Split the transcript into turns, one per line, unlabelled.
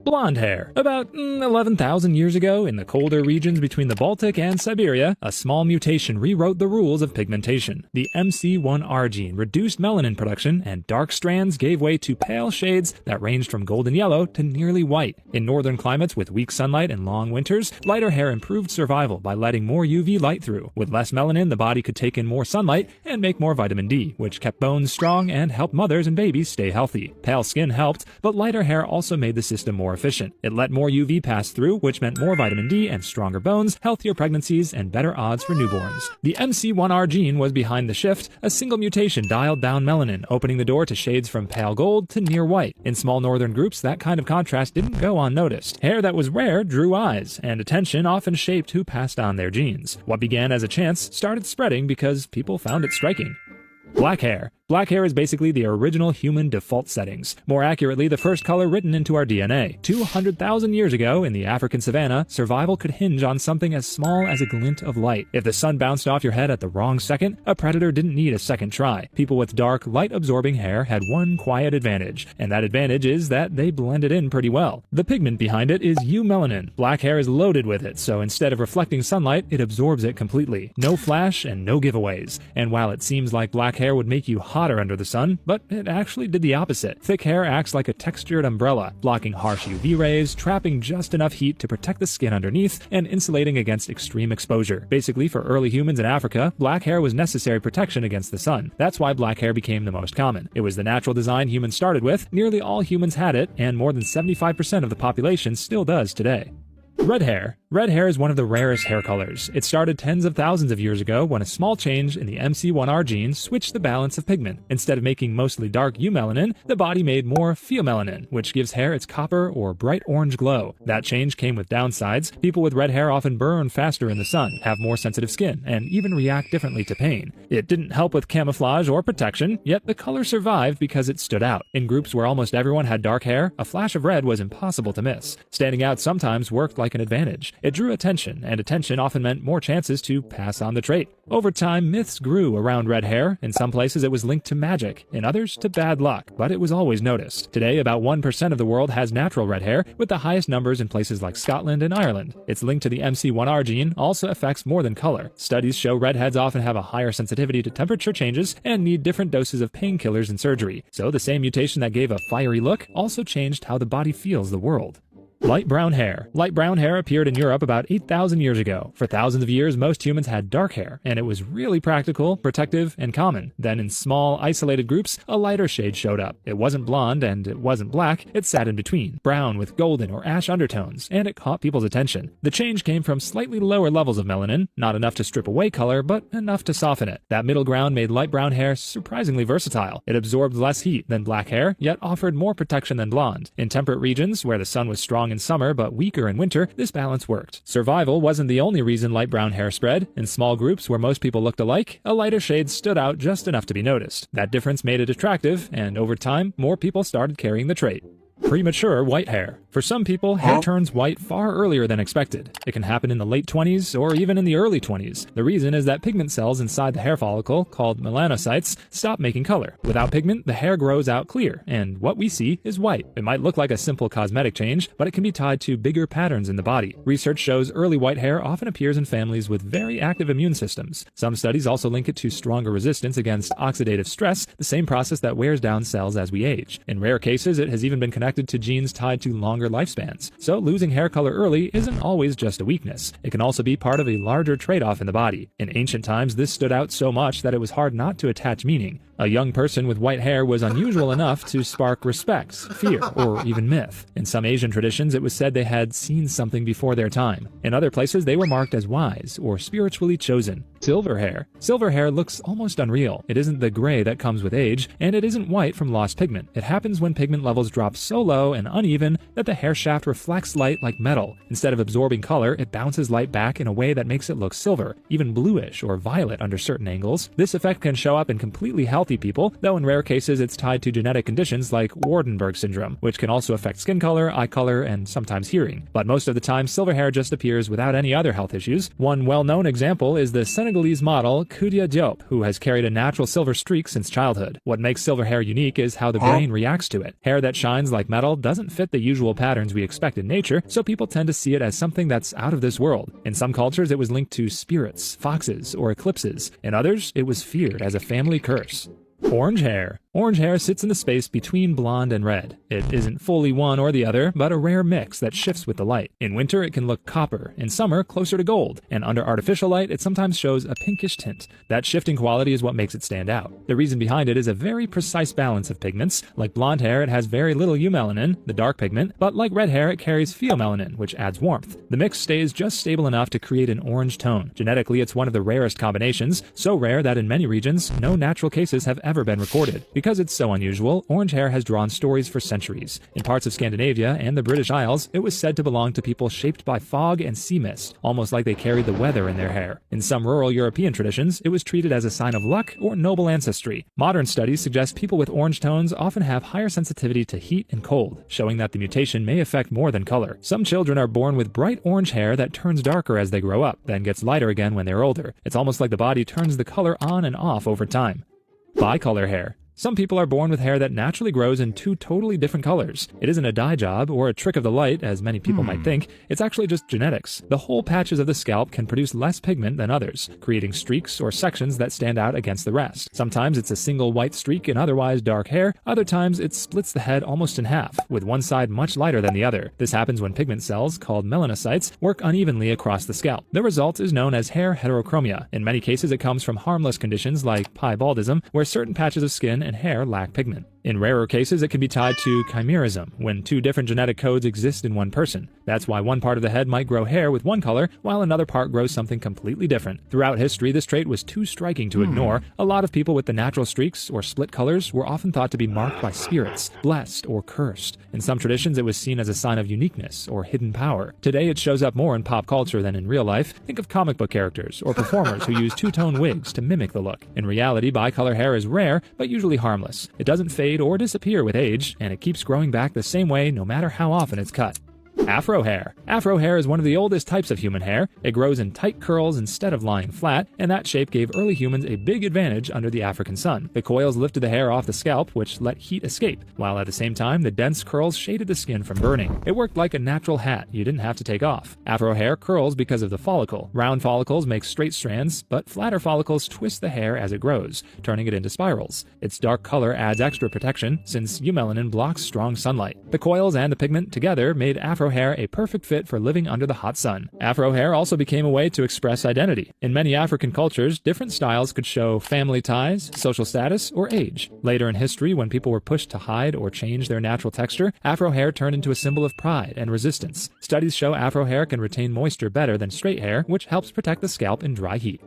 Blonde hair. About 11,000 years ago, in the colder regions between the Baltic and Siberia, a small mutation rewrote the rules of pigmentation. The MC1R gene reduced melanin production, and dark strands gave way to pale shades that ranged from golden yellow to nearly white. In northern climates with weak sunlight and long winters, lighter hair improved survival by letting more UV light through. With less melanin, the body could take in more sunlight and make more vitamin D, which kept bones strong and helped mothers and babies stay healthy. Pale skin helped, but lighter hair also made the system more efficient. It let more UV pass through, which meant more vitamin D and stronger bones, healthier pregnancies, and better odds for newborns. The MC1R gene was behind the shift. A single mutation dialed down melanin, opening the door to shades from pale gold to near white. In small northern groups, that kind of contrast didn't go unnoticed. Hair that was rare drew eyes, and attention often shaped who passed on their genes. What began as a chance started spreading because people found it striking. Black hair. Black hair is basically the original human default settings. More accurately, the first color written into our DNA. 200,000 years ago, in the African savanna, survival could hinge on something as small as a glint of light. If the sun bounced off your head at the wrong second, a predator didn't need a second try. People with dark, light-absorbing hair had one quiet advantage, and that advantage is that they blended in pretty well. The pigment behind it is eumelanin. Black hair is loaded with it, so instead of reflecting sunlight, it absorbs it completely. No flash and no giveaways. And while it seems like black hair would make you hotter under the sun, but it actually did the opposite. Thick hair acts like a textured umbrella, blocking harsh UV rays, trapping just enough heat to protect the skin underneath, and insulating against extreme exposure. Basically, for early humans in Africa, black hair was necessary protection against the sun. That's why black hair became the most common. It was the natural design humans started with, nearly all humans had it, and more than 75% of the population still does today. Red hair. Red hair is one of the rarest hair colors. It started tens of thousands of years ago when a small change in the MC1R gene switched the balance of pigment. Instead of making mostly dark eumelanin, the body made more pheomelanin, which gives hair its copper or bright orange glow. That change came with downsides. People with red hair often burn faster in the sun, have more sensitive skin, and even react differently to pain. It didn't help with camouflage or protection, yet the color survived because it stood out. In groups where almost everyone had dark hair, a flash of red was impossible to miss. Standing out sometimes worked like an advantage. It drew attention, and attention often meant more chances to pass on the trait. Over time, myths grew around red hair. In some places it was linked to magic, in others to bad luck, but it was always noticed. Today, about 1% of the world has natural red hair, with the highest numbers in places like Scotland and Ireland. Its link to the MC1R gene also affects more than color. Studies show redheads often have a higher sensitivity to temperature changes and need different doses of painkillers and surgery. So the same mutation that gave a fiery look also changed how the body feels the world. Light brown hair. Light brown hair appeared in Europe about 8,000 years ago. For thousands of years, most humans had dark hair, and it was really practical, protective, and common. Then in small, isolated groups, a lighter shade showed up. It wasn't blonde, and it wasn't black. It sat in between, brown with golden or ash undertones, and it caught people's attention. The change came from slightly lower levels of melanin, not enough to strip away color, but enough to soften it. That middle ground made light brown hair surprisingly versatile. It absorbed less heat than black hair, yet offered more protection than blonde. In temperate regions, where the sun was strong in summer but weaker in winter, this balance worked. Survival wasn't the only reason light brown hair spread. In small groups where most people looked alike, a lighter shade stood out just enough to be noticed. That difference made it attractive, and over time, more people started carrying the trait. Premature white hair. For some people, hair turns white far earlier than expected. It can happen in the late 20s or even in the early 20s. The reason is that pigment cells inside the hair follicle, called melanocytes, stop making color. Without pigment, the hair grows out clear, and what we see is white. It might look like a simple cosmetic change, but it can be tied to bigger patterns in the body. Research shows early white hair often appears in families with very active immune systems. Some studies also link it to stronger resistance against oxidative stress, the same process that wears down cells as we age. In rare cases, it has even been connected to genes tied to longer lifespans. So losing hair color early isn't always just a weakness. It can also be part of a larger trade-off in the body. In ancient times, this stood out so much that it was hard not to attach meaning. A young person with white hair was unusual enough to spark respect, fear, or even myth. In some Asian traditions, it was said they had seen something before their time. In other places, they were marked as wise or spiritually chosen. Silver hair. Silver hair looks almost unreal. It isn't the gray that comes with age, and it isn't white from lost pigment. It happens when pigment levels drop so low and uneven that the hair shaft reflects light like metal. Instead of absorbing color, it bounces light back in a way that makes it look silver, even bluish or violet under certain angles. This effect can show up in completely healthy people, though in rare cases it's tied to genetic conditions like Waardenburg syndrome, which can also affect skin color, eye color, and sometimes hearing. But most of the time, silver hair just appears without any other health issues. One well-known example is the Senegalese Senegalese model Koudia Diop, who has carried a natural silver streak since childhood. What makes silver hair unique is how the brain reacts to it. Hair that shines like metal doesn't fit the usual patterns we expect in nature, so people tend to see it as something that's out of this world. In some cultures, it was linked to spirits, foxes, or eclipses. In others, it was feared as a family curse. Orange hair. Orange hair sits in the space between blonde and red. It isn't fully one or the other, but a rare mix that shifts with the light. In winter, it can look copper. In summer, closer to gold. And under artificial light, it sometimes shows a pinkish tint. That shifting quality is what makes it stand out. The reason behind it is a very precise balance of pigments. Like blonde hair, it has very little eumelanin, the dark pigment, but like red hair, it carries pheomelanin, which adds warmth. The mix stays just stable enough to create an orange tone. Genetically, it's one of the rarest combinations, so rare that in many regions, no natural cases have ever been recorded. Because it's so unusual, orange hair has drawn stories for centuries. In parts of Scandinavia and the British Isles, it was said to belong to people shaped by fog and sea mist, almost like they carried the weather in their hair. In some rural European traditions, it was treated as a sign of luck or noble ancestry. Modern studies suggest people with orange tones often have higher sensitivity to heat and cold, showing that the mutation may affect more than color. Some children are born with bright orange hair that turns darker as they grow up, then gets lighter again when they're older. It's almost like the body turns the color on and off over time. Bicolor hair. Some people are born with hair that naturally grows in two totally different colors. It isn't a dye job or a trick of the light, as many people might think. It's actually just genetics. The whole patches of the scalp can produce less pigment than others, creating streaks or sections that stand out against the rest. Sometimes it's a single white streak in otherwise dark hair. Other times it splits the head almost in half, with one side much lighter than the other. This happens when pigment cells, called melanocytes, work unevenly across the scalp. The result is known as hair heterochromia. In many cases, it comes from harmless conditions like piebaldism, where certain patches of skin and hair lack pigment. In rarer cases, it can be tied to chimerism, when two different genetic codes exist in one person. That's why one part of the head might grow hair with one color, while another part grows something completely different. Throughout history, this trait was too striking to ignore. A lot of people with the natural streaks or split colors were often thought to be marked by spirits, blessed or cursed. In some traditions, it was seen as a sign of uniqueness or hidden power. Today, it shows up more in pop culture than in real life. Think of comic book characters or performers who use two-tone wigs to mimic the look. In reality, bicolor hair is rare, but usually harmless. It doesn't fade or disappear with age, and it keeps growing back the same way no matter how often it's cut. Afro hair. Afro hair is one of the oldest types of human hair. It grows in tight curls instead of lying flat, and that shape gave early humans a big advantage under the African sun. The coils lifted the hair off the scalp, which let heat escape, while at the same time the dense curls shaded the skin from burning. It worked like a natural hat you didn't have to take off. Afro hair curls because of the follicle. Round follicles make straight strands, but flatter follicles twist the hair as it grows, turning it into spirals. Its dark color adds extra protection, since eumelanin blocks strong sunlight. The coils and the pigment together made Afro hair a perfect fit for living under the hot sun. Afro hair also became a way to express identity. In many African cultures, different styles could show family ties, social status, or age. Later in history, when people were pushed to hide or change their natural texture, Afro hair turned into a symbol of pride and resistance. Studies show Afro hair can retain moisture better than straight hair, which helps protect the scalp in dry heat.